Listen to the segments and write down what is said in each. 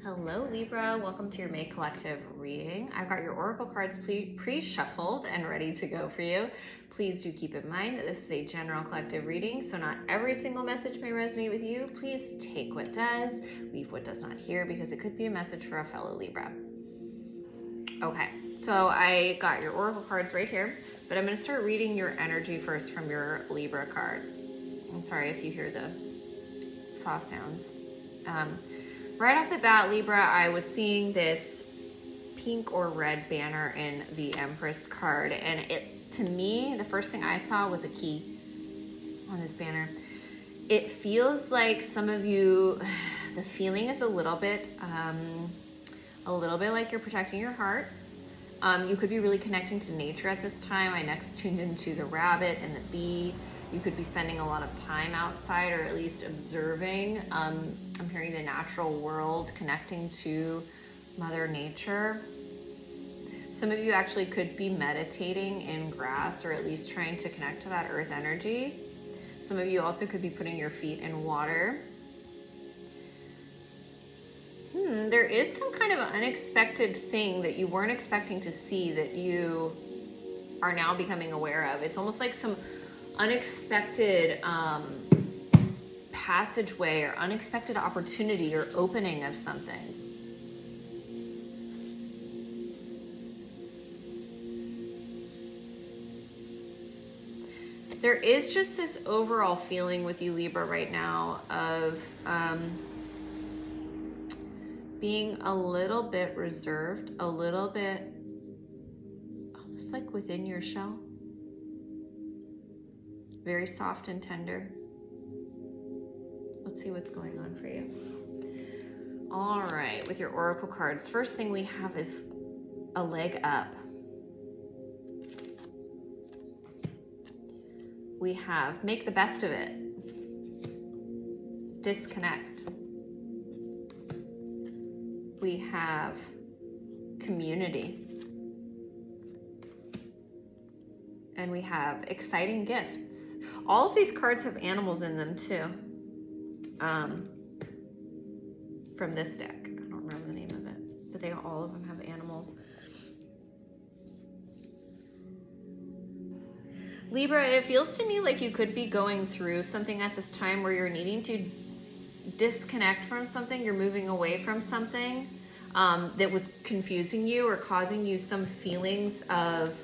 Hello Libra, welcome to your May Collective reading. I've got your oracle cards pre-shuffled and ready to go for you. Please do keep in mind that this is a general collective reading, so not every single message may resonate with you. Please take what does, leave what does not here, because it could be a message for a fellow Libra. Okay, so I got your oracle cards right here, but I'm going to start reading your energy first from your Libra card. I'm sorry if you hear the saw sounds. Right off the bat, Libra, I was seeing this pink or red banner in the Empress card, and it, to me, the first thing I saw was a key on this banner. It feels like some of you, the feeling is a little bit like you're protecting your heart. You could be really connecting to nature at this time. I next tuned into the rabbit and the bee. You could be spending a lot of time outside, or at least observing. I'm hearing the natural world, connecting to Mother Nature. Some of you actually could be meditating in grass, or at least trying to connect to that earth energy. Some of you also could be putting your feet in water. There is some kind of unexpected thing that you weren't expecting to see that you are now becoming aware of. It's almost like some unexpected passageway or unexpected opportunity or opening of something. There is just this overall feeling with you, Libra, right now of being a little bit reserved, a little bit almost like within your shell. Very soft and tender. Let's see what's going on for you. All right, with your oracle cards, first thing we have is a leg up. We have make the best of it. Disconnect. We have community. And we have exciting gifts. All of these cards have animals in them too. From this deck. I don't remember the name of it, but all of them have animals. Libra, it feels to me like you could be going through something at this time where you're needing to disconnect from something, you're moving away from something that was confusing you or causing you some feelings of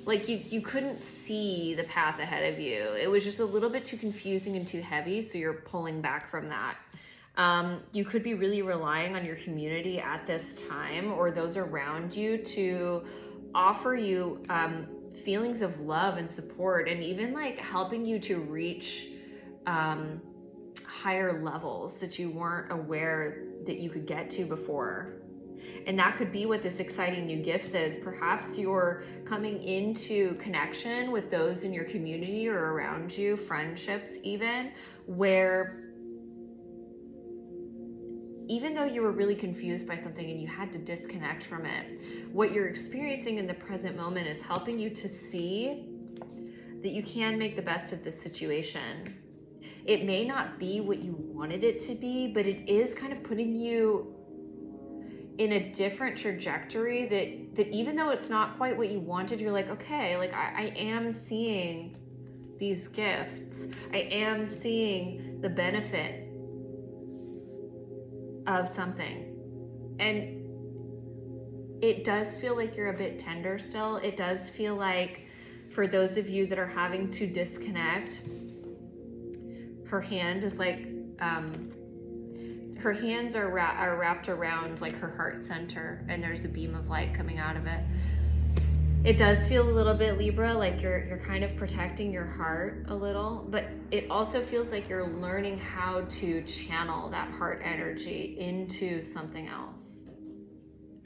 like you couldn't see the path ahead of you. It was just a little bit too confusing and too heavy, so you're pulling back from that. You could be really relying on your community at this time, or those around you, to offer you feelings of love and support, and even like helping you to reach higher levels that you weren't aware that you could get to before. And that could be what this exciting new gift is. Perhaps you're coming into connection with those in your community or around you, friendships even, where even though you were really confused by something and you had to disconnect from it, what you're experiencing in the present moment is helping you to see that you can make the best of this situation. It may not be what you wanted it to be, but it is kind of putting you in a different trajectory that even though it's not quite what you wanted, you're like, okay, like I am seeing these gifts. I am seeing the benefit of something. And it does feel like you're a bit tender still. It does feel like, for those of you that are having to disconnect, her hand is like, her hands are wrapped around like her heart center, and there's a beam of light coming out of it. It does feel a little bit, Libra, like you're kind of protecting your heart a little, but it also feels like you're learning how to channel that heart energy into something else.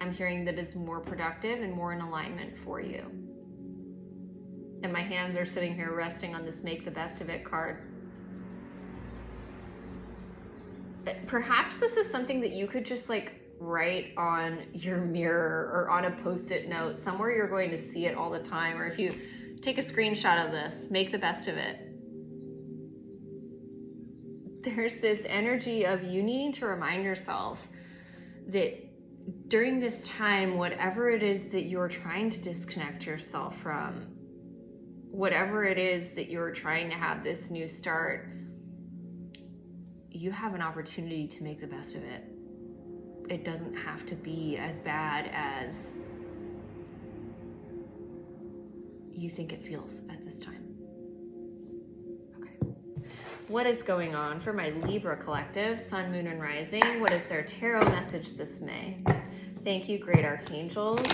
I'm hearing that is more productive and more in alignment for you. And my hands are sitting here resting on this make the best of it card. Perhaps this is something that you could just like write on your mirror or on a post-it note, somewhere you're going to see it all the time. Or if you take a screenshot of this, make the best of it. there's this energy of you needing to remind yourself that during this time, whatever it is that you're trying to disconnect yourself from, whatever it is that you're trying to have this new start, you have an opportunity to make the best of it. It doesn't have to be as bad as you think it feels at this time. Okay. What is going on for my Libra collective, Sun, Moon, and Rising? What is their tarot message this May? Thank you, great archangels,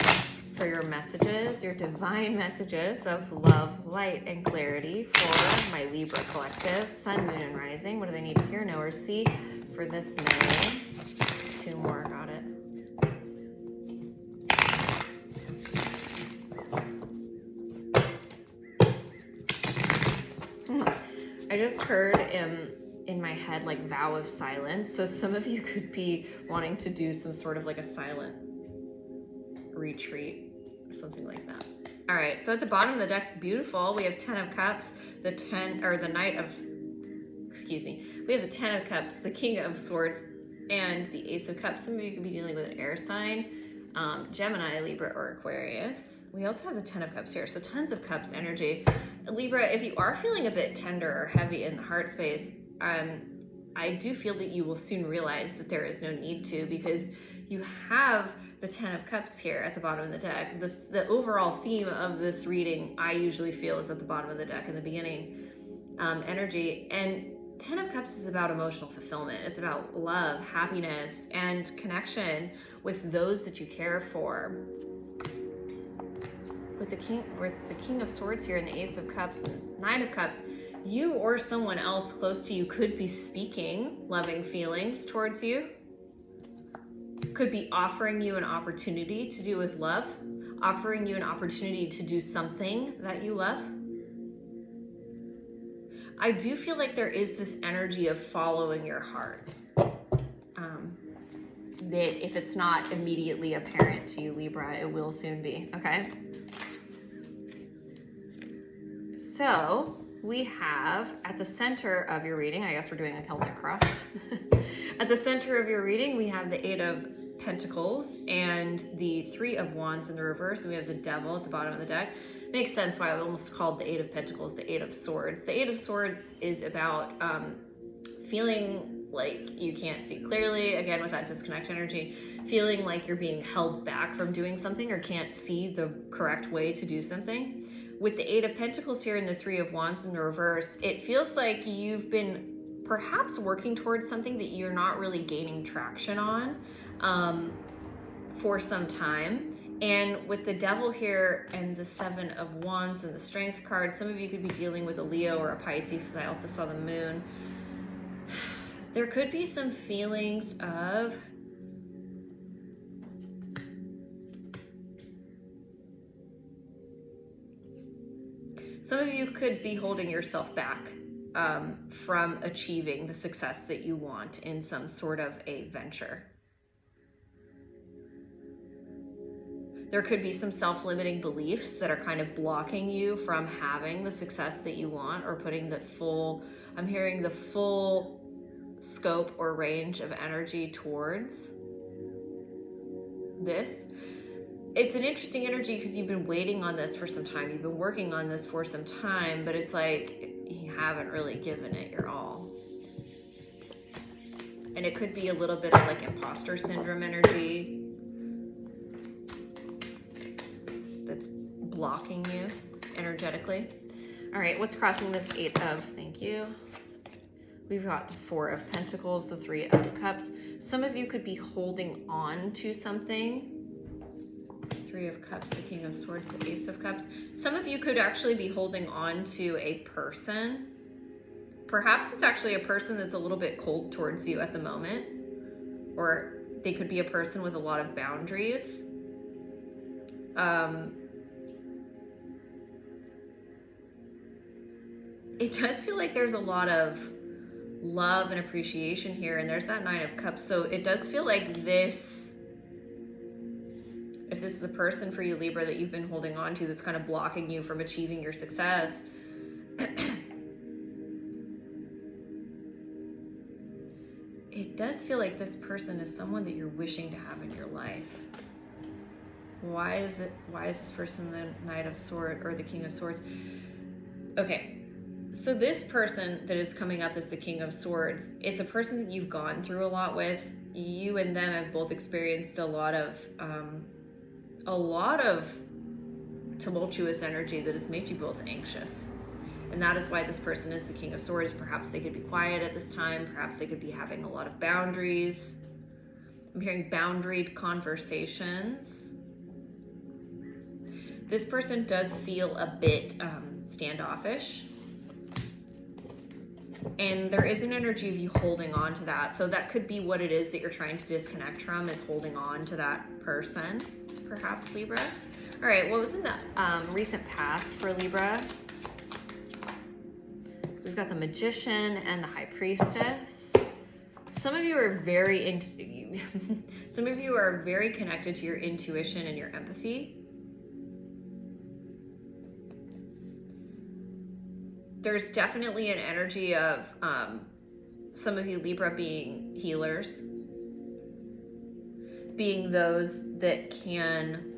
for your messages, your divine messages of love, light, and clarity for my Libra collective, Sun, Moon, and Rising. What do they need to hear, know, or see for this May? 2 more, got it. I just heard in my head like vow of silence. So some of you could be wanting to do some sort of like a silent retreat or something like that. All right, so at the bottom of the deck, beautiful, we have 10 of Cups, we have the 10 of Cups, the King of Swords, and the Ace of Cups. Some of you could be dealing with an air sign, Gemini, Libra, or Aquarius. We also have the 10 of Cups here, so tons of Cups energy. Libra, if you are feeling a bit tender or heavy in the heart space, I do feel that you will soon realize that there is no need to, because you have the 10 of Cups here at the bottom of the deck. The overall theme of this reading, I usually feel, is at the bottom of the deck in the beginning, energy. And 10 of Cups is about emotional fulfillment. It's about love, happiness, and connection with those that you care for. With the King of Swords here and the Ace of Cups and 9 of Cups, you or someone else close to you could be speaking loving feelings towards you, could be offering you an opportunity to do with love, offering you an opportunity to do something that you love. I do feel like there is this energy of following your heart. That if it's not immediately apparent to you, Libra, it will soon be, okay? So we have at the center of your reading, I guess we're doing a Celtic cross. At the center of your reading, we have the 8 of Pentacles and the 3 of Wands in the reverse, and we have the Devil at the bottom of the deck. Makes sense why I almost called the 8 of Pentacles the 8 of Swords. The 8 of Swords is about feeling like you can't see clearly, again with that disconnect energy, feeling like you're being held back from doing something or can't see the correct way to do something. With the 8 of Pentacles here and the 3 of Wands in the reverse, it feels like you've been perhaps working towards something that you're not really gaining traction on for some time. And with the Devil here and the 7 of Wands and the Strength card, some of you could be dealing with a Leo or a Pisces, because I also saw the Moon. There could be some feelings of some of you could be holding yourself back from achieving the success that you want in some sort of a venture. There could be some self-limiting beliefs that are kind of blocking you from having the success that you want, or putting the full, I'm hearing the full scope or range of energy towards this. It's an interesting energy because you've been waiting on this for some time. You've been working on this for some time, but it's like you haven't really given it your all. And it could be a little bit of like imposter syndrome energy that's blocking you energetically. All right, what's crossing this 8 of? Thank you. We've got the 4 of Pentacles, the 3 of Cups. Some of you could be holding on to something. 3 of Cups, the King of Swords, the Ace of Cups. Some of you could actually be holding on to a person. Perhaps it's actually a person that's a little bit cold towards you at the moment. Or they could be a person with a lot of boundaries. It does feel like there's a lot of love and appreciation here, and there's that 9 of Cups. So it does feel like this, if this is a person for you, Libra, that you've been holding on to that's kind of blocking you from achieving your success, it does feel like this person is someone that you're wishing to have in your life. Why is this person the Knight of Swords or the King of Swords? Okay, so this person that is coming up as the King of Swords, it's a person that you've gone through a lot with. You and them have both experienced a lot of tumultuous energy that has made you both anxious. And that is why this person is the King of Swords. Perhaps they could be quiet at this time. Perhaps they could be having a lot of boundaries. I'm hearing boundaried conversations. This person does feel a bit standoffish. And there is an energy of you holding on to that. So that could be what it is that you're trying to disconnect from, is holding on to that person, perhaps, Libra. All right, what was in the recent past for Libra? We've got the Magician and the High Priestess. Some of you are some of you are very connected to your intuition and your empathy. There's definitely an energy of some of you Libra being healers, being those that can.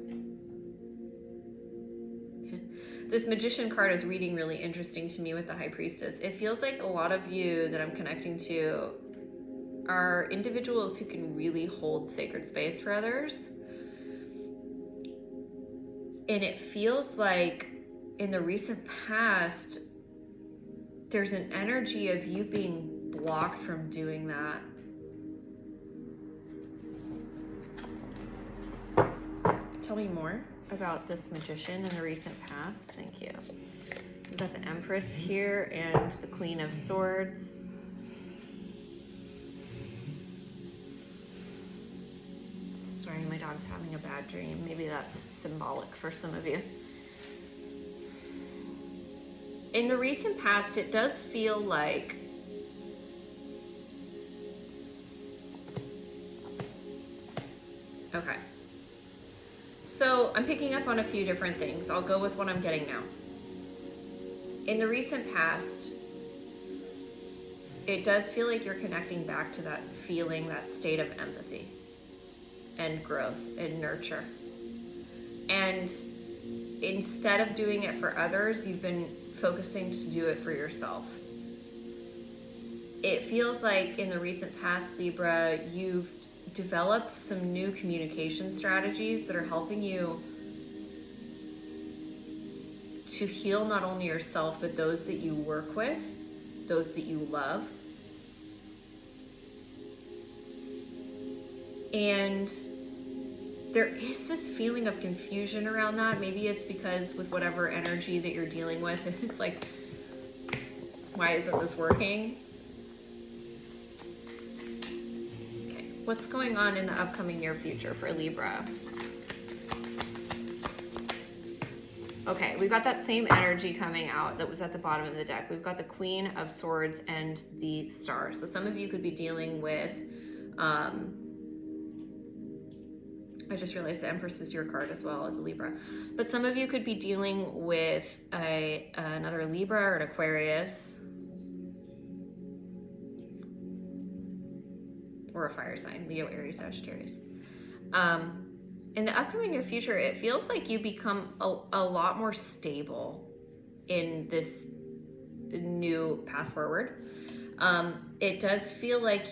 This Magician card is reading really interesting to me with the High Priestess. It feels like a lot of you that I'm connecting to are individuals who can really hold sacred space for others. And it feels like in the recent past, there's an energy of you being blocked from doing that. Tell me more about this Magician in the recent past. Thank you. We've got the Empress here and the Queen of Swords. Sorry, my dog's having a bad dream. Maybe that's symbolic for some of you. In the recent past, it does feel like okay. So I'm picking up on a few different things. I'll go with what I'm getting now. In the recent past, it does feel like you're connecting back to that feeling, that state of empathy and growth and nurture. And instead of doing it for others, you've been focusing to do it for yourself. It feels like in the recent past, Libra, you've developed some new communication strategies that are helping you to heal not only yourself, but those that you work with, those that you love. And there is this feeling of confusion around that. Maybe it's because with whatever energy that you're dealing with, it's like, why isn't this working? What's going on in the upcoming near future for Libra? Okay, we've got that same energy coming out that was at the bottom of the deck. We've got the Queen of Swords and the Star. So some of you could be dealing with, I just realized the Empress is your card as well as a Libra. But some of you could be dealing with another Libra or an Aquarius. Or a fire sign, Leo, Aries, Sagittarius. In the upcoming near future, it feels like you become a lot more stable in this new path forward. It does feel like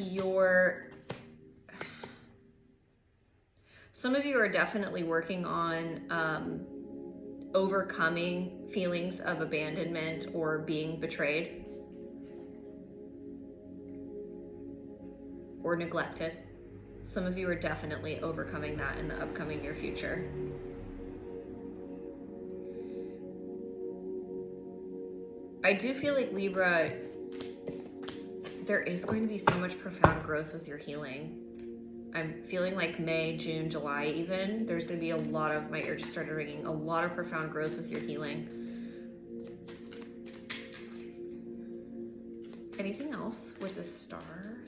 some of you are definitely working on overcoming feelings of abandonment or being betrayed or neglected. Some of you are definitely overcoming that in the upcoming near future. I do feel like Libra, there is going to be so much profound growth with your healing. I'm feeling like May, June, July even, there's going to be a lot of, my ear just started ringing, a lot of profound growth with your healing. Anything else with the Star?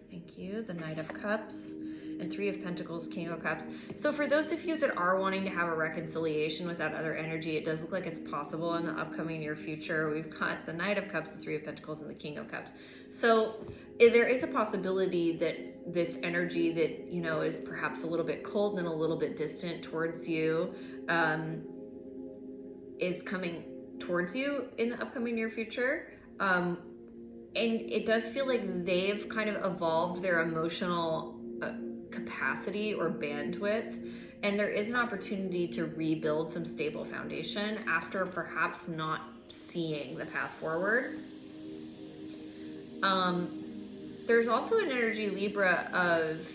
Thank you. The Knight of Cups and Three of Pentacles, King of Cups. So for those of you that are wanting to have a reconciliation with that other energy, it does look like it's possible in the upcoming near future. We've got the Knight of Cups, the Three of Pentacles, and the King of Cups. So there is a possibility that this energy that, you know, is perhaps a little bit cold and a little bit distant towards you, is coming towards you in the upcoming near future. And it does feel like they've kind of evolved their emotional capacity or bandwidth, and there is an opportunity to rebuild some stable foundation after perhaps not seeing the path forward. There's also an energy, Libra, of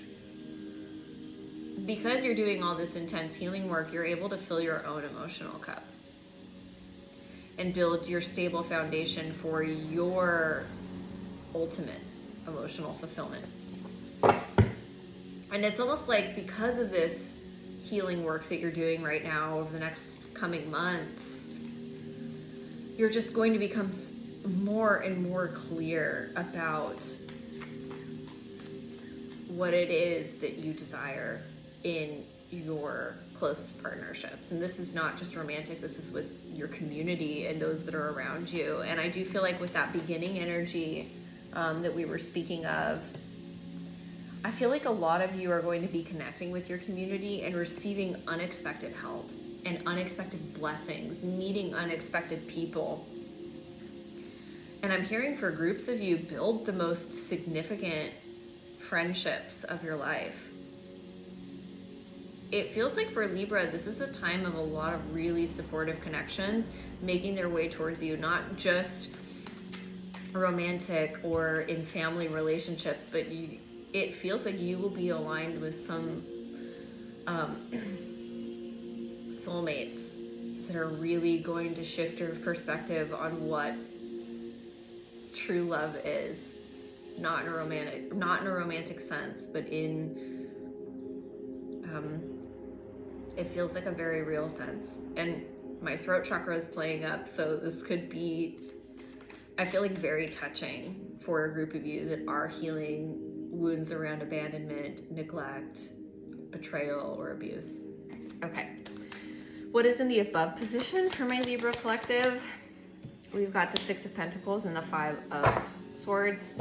because you're doing all this intense healing work, you're able to fill your own emotional cup and build your stable foundation for your ultimate emotional fulfillment. And it's almost like because of this healing work that you're doing right now over the next coming months, you're just going to become more and more clear about what it is that you desire in your closest partnerships. And this is not just romantic, this is with your community and those that are around you. And I do feel like with that beginning energy that we were speaking of, I feel like a lot of you are going to be connecting with your community and receiving unexpected help and unexpected blessings, meeting unexpected people. And I'm hearing for groups of you, build the most significant friendships of your life. It feels like for Libra, this is a time of a lot of really supportive connections making their way towards you, not just romantic or in family relationships, but it feels like you will be aligned with some soulmates that are really going to shift your perspective on what true love is, not in a romantic sense, but in it feels like a very real sense. And my throat chakra is playing up, so this could be, I feel like, very touching for a group of you that are healing wounds around abandonment, neglect, betrayal, or abuse. Okay. What is in the above position for my Libra collective? We've got the Six of Pentacles and the Five of Swords.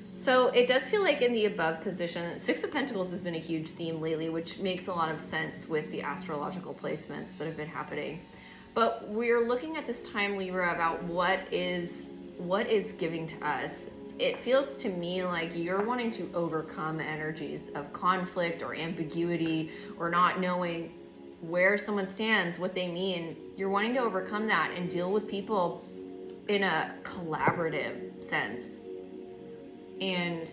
So it does feel like in the above position, Six of Pentacles has been a huge theme lately, which makes a lot of sense with the astrological placements that have been happening. But we're looking at this time, Libra, about what is giving to us. It feels to me like you're wanting to overcome energies of conflict or ambiguity or not knowing where someone stands, what they mean. You're wanting to overcome that and deal with people in a collaborative sense. And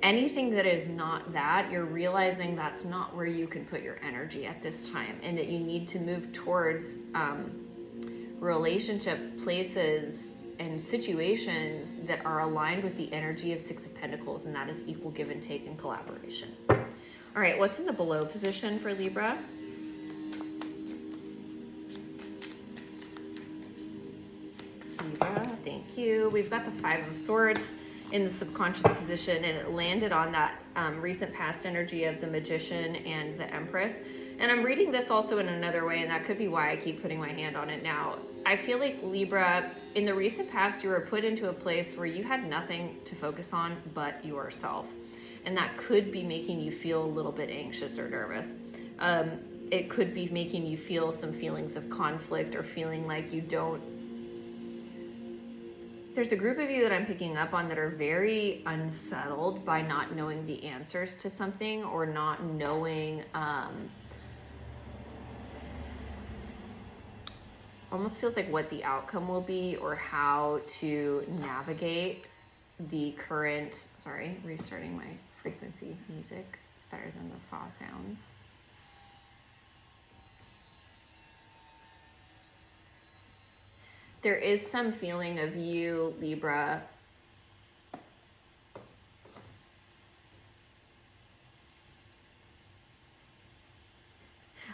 anything that is not that, you're realizing that's not where you can put your energy at this time, and that you need to move towards relationships, places, and situations that are aligned with the energy of Six of Pentacles, and that is equal give and take and collaboration. All right, what's in the below position for Libra? Libra, thank you. We've got the Five of Swords in the subconscious position, and it landed on that recent past energy of the Magician and the Empress. And I'm reading this also in another way, and that could be why I keep putting my hand on it now. I feel like Libra, in the recent past, you were put into a place where you had nothing to focus on but yourself. And that could be making you feel a little bit anxious or nervous. It could be making you feel some feelings of conflict or feeling like you don't. There's a group of you that I'm picking up on that are very unsettled by not knowing the answers to something, or not knowing, almost feels like what the outcome will be or how to navigate the current, sorry, restarting my frequency music. It's better than the saw sounds. There is some feeling of you, Libra,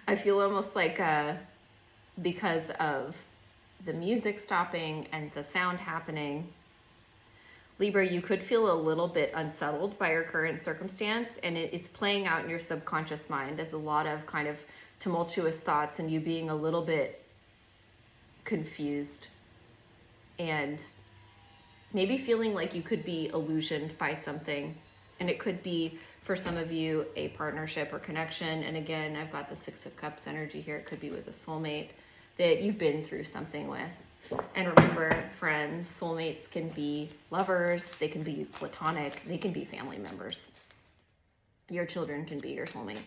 I feel almost like because of the music stopping and the sound happening, Libra, you could feel a little bit unsettled by your current circumstance, and it's playing out in your subconscious mind as a lot of kind of tumultuous thoughts and you being a little bit confused and maybe feeling like you could be illusioned by something And it could be, for some of you, a partnership or connection. And again, I've got the Six of Cups energy here. It could be with a soulmate that you've been through something with. And remember, friends, soulmates can be lovers, they can be platonic, they can be family members. Your children can be your soulmates.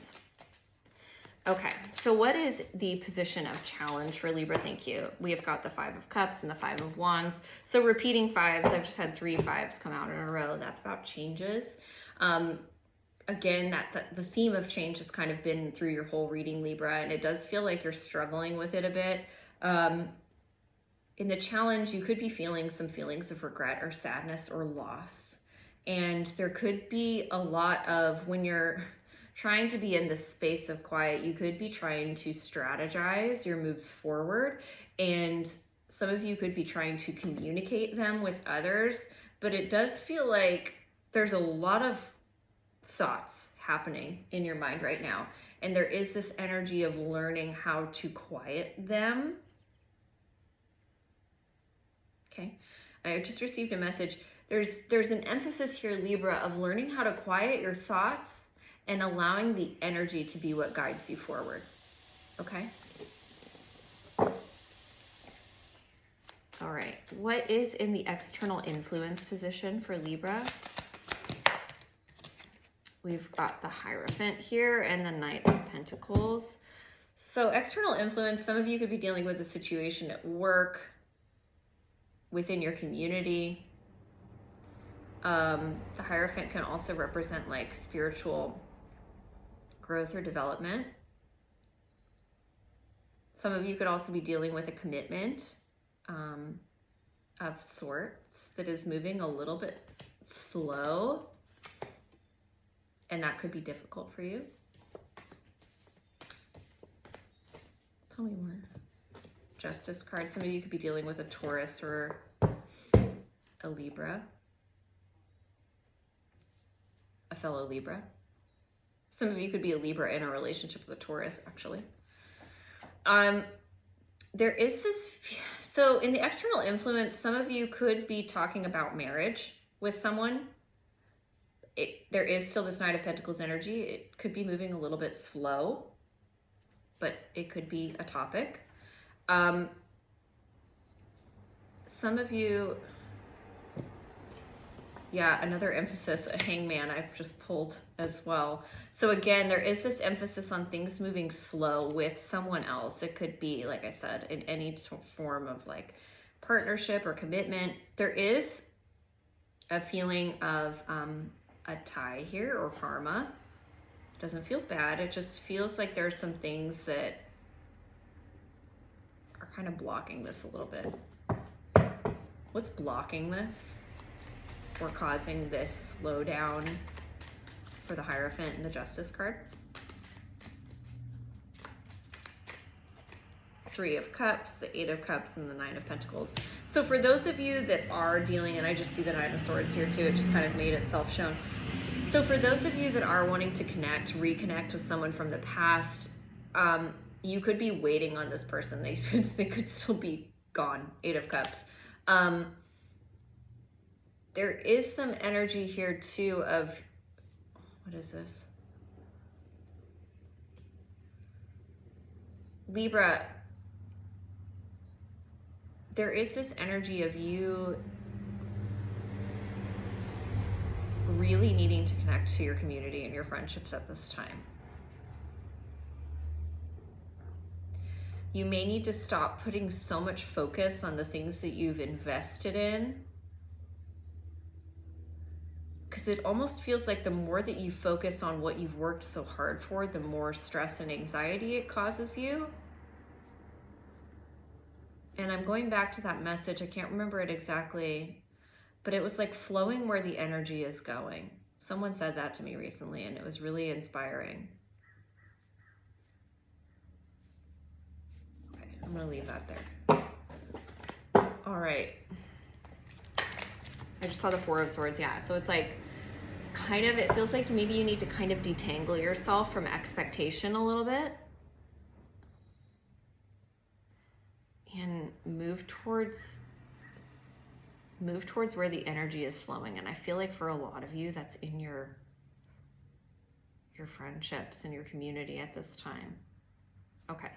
Okay, so what is the position of challenge for Libra? Thank you. We have got the Five of Cups and the Five of Wands. So repeating fives, I've just had 3 fives come out in a row. That's about changes. Again, the theme of change has kind of been through your whole reading, Libra, and it does feel like you're struggling with it a bit. In the challenge, you could be feeling some feelings of regret or sadness or loss. And there could be a lot of, when you're trying to be in this space of quiet, you could be trying to strategize your moves forward. And some of you could be trying to communicate them with others, but it does feel like there's a lot of thoughts happening in your mind right now. And there is this energy of learning how to quiet them. Okay, I just received a message. There's an emphasis here, Libra, of learning how to quiet your thoughts and allowing the energy to be what guides you forward. Okay? All right, what is in the external influence position for Libra? We've got the Hierophant here and the Knight of Pentacles. So external influence, some of you could be dealing with a situation at work, within your community. The Hierophant can also represent like spiritual growth or development. Some of you could also be dealing with a commitment of sorts that is moving a little bit slow, and that could be difficult for you. Tell me more. Justice card. Some of you could be dealing with a Taurus or a Libra, a fellow Libra. Some of you could be a Libra in a relationship with a Taurus, actually. There is this, so in the external influence, some of you could be talking about marriage with someone. There is still this Knight of Pentacles energy. It could be moving a little bit slow, but it could be a topic. Some of you, yeah, another emphasis, a Hangman I've just pulled as well. So again, there is this emphasis on things moving slow with someone else. It could be, like I said, in any form of like partnership or commitment. There is a feeling of a tie here or karma. It doesn't feel bad. It just feels like there's some things that are kind of blocking this a little bit. What's blocking this or causing this slowdown for the Hierophant and the Justice card? Three of Cups, the Eight of Cups, and the Nine of Pentacles. So for those of you that are dealing, and I just see the Nine of Swords here too, it just kind of made itself shown. So for those of you that are wanting to reconnect with someone from the past, you could be waiting on this person. They could still be gone. Eight of Cups. There is some energy here too of, what is this? Libra, there is this energy of you really needing to connect to your community and your friendships at this time. You may need to stop putting so much focus on the things that you've invested in, because it almost feels like the more that you focus on what you've worked so hard for, the more stress and anxiety it causes you. And I'm going back to that message. I can't remember it exactly, but it was like flowing where the energy is going. Someone said that to me recently, and it was really inspiring. Okay, I'm gonna leave that there. All right. I just saw the Four of Swords, yeah. So it's like, kind of, it feels like maybe you need to kind of detangle yourself from expectation a little bit and move towards move towards where the energy is flowing. And I feel like for a lot of you, that's in your friendships and your community at this time. Okay.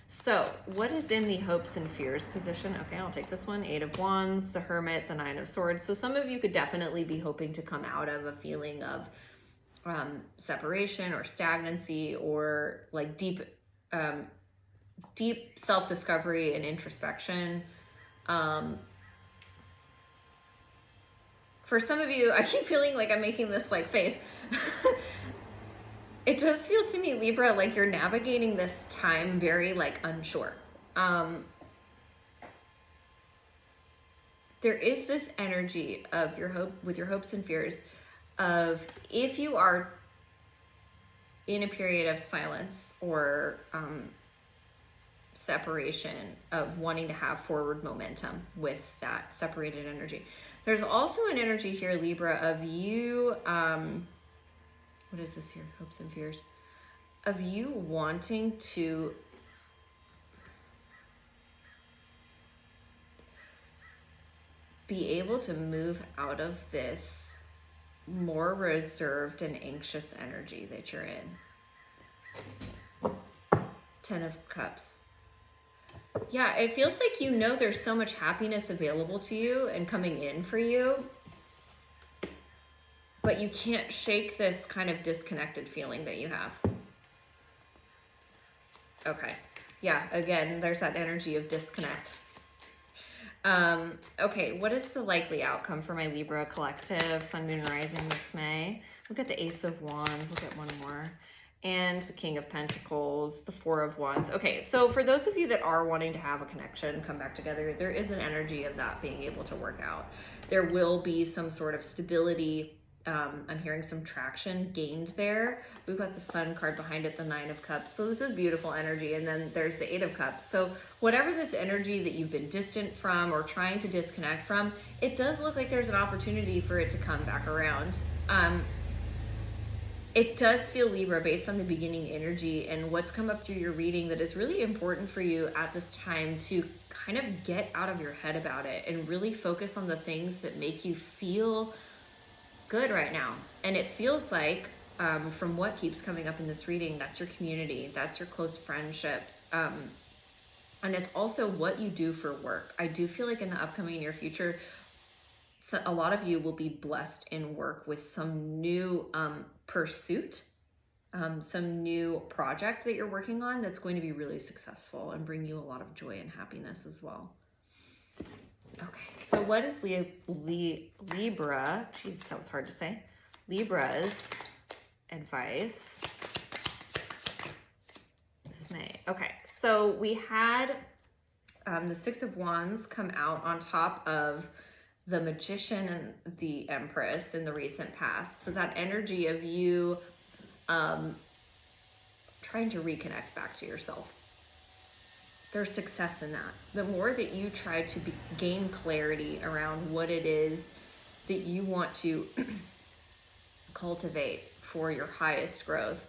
So what is in the hopes and fears position? Okay, I'll take this one. 8 of Wands, the Hermit, the 9 of Swords. So some of you could definitely be hoping to come out of a feeling of separation or stagnancy, or like deep self-discovery and introspection. For some of you, I keep feeling like I'm making this like face. It does feel to me, Libra, like you're navigating this time very like unsure. There is this energy of your hopes and fears of, if you are in a period of silence or separation, of wanting to have forward momentum with that separated energy. There's also an energy here, Libra, of you, what is this here? Hopes and fears. Of you wanting to be able to move out of this more reserved and anxious energy that you're in. 10 of Cups. Yeah, it feels like you know there's so much happiness available to you and coming in for you, but you can't shake this kind of disconnected feeling that you have. Okay. Yeah, again, there's that energy of disconnect. Okay, what is the likely outcome for my Libra collective, Sun, Moon, Rising this May? We'll get the Ace of Wands, we'll get one more. And the King of Pentacles, the 4 of Wands. Okay, so for those of you that are wanting to have a connection, come back together, there is an energy of that being able to work out. There will be some sort of stability. I'm hearing some traction gained there. We've got the Sun card behind it, the 9 of Cups. So this is beautiful energy. And then there's the 8 of Cups. So whatever this energy that you've been distant from or trying to disconnect from, it does look like there's an opportunity for it to come back around. It does feel, Libra, based on the beginning energy and what's come up through your reading, that it's really important for you at this time to kind of get out of your head about it and really focus on the things that make you feel good right now. And it feels like, from what keeps coming up in this reading, that's your community, that's your close friendships. And it's also what you do for work. I do feel like in the upcoming near future, so a lot of you will be blessed in work with some new pursuit, some new project that you're working on that's going to be really successful and bring you a lot of joy and happiness as well. Okay, so what is Libra, geez, that was hard to say, Libra's advice this May? Okay, so we had the 6 of Wands come out on top of the Magician and the Empress in the recent past. So that energy of you trying to reconnect back to yourself. There's success in that. The more that you try to gain clarity around what it is that you want to cultivate for your highest growth,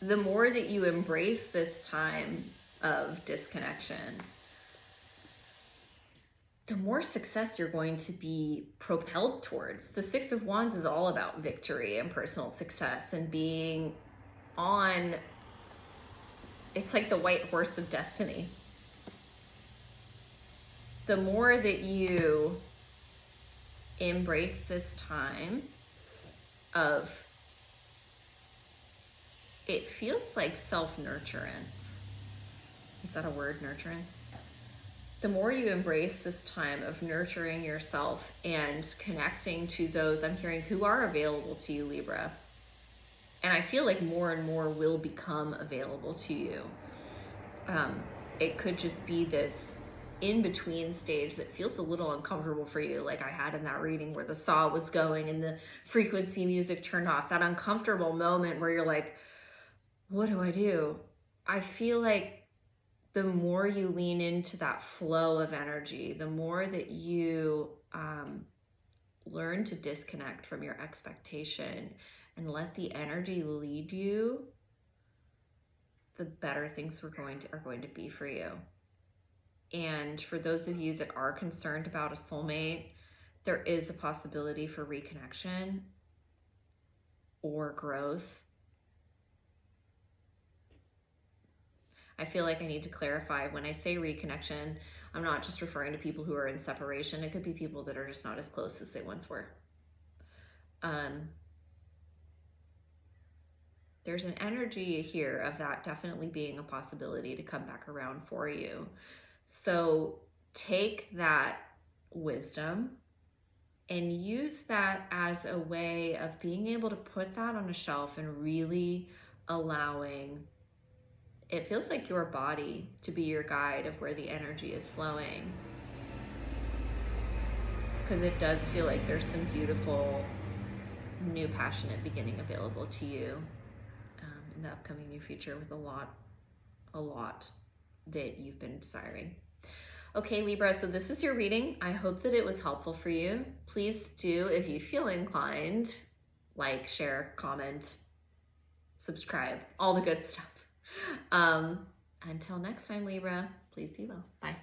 the more that you embrace this time of disconnection, the more success you're going to be propelled towards. The 6 of Wands is all about victory and personal success and being on, it's like the white horse of destiny. The more that you embrace this time of, it feels like self-nurturance. Is that a word, nurturance? The more you embrace this time of nurturing yourself and connecting to those, I'm hearing, who are available to you, Libra. And I feel like more and more will become available to you. It could just be this in-between stage that feels a little uncomfortable for you, like I had in that reading where the saw was going and the frequency music turned off. That uncomfortable moment where you're like, what do I do? I feel like the more you lean into that flow of energy, the more that you learn to disconnect from your expectation and let the energy lead you, the better things are going to be for you. And for those of you that are concerned about a soulmate, there is a possibility for reconnection or growth. I feel like I need to clarify when I say reconnection, I'm not just referring to people who are in separation. It could be people that are just not as close as they once were. There's an energy here of that definitely being a possibility to come back around for you. So take that wisdom and use that as a way of being able to put that on a shelf and really allowing, it feels like, your body to be your guide of where the energy is flowing. Because it does feel like there's some beautiful new passionate beginning available to you in the upcoming near future with a lot that you've been desiring. Okay, Libra, so this is your reading. I hope that it was helpful for you. Please do, if you feel inclined, like, share, comment, subscribe, all the good stuff. Until next time, Libra, please be well. Bye.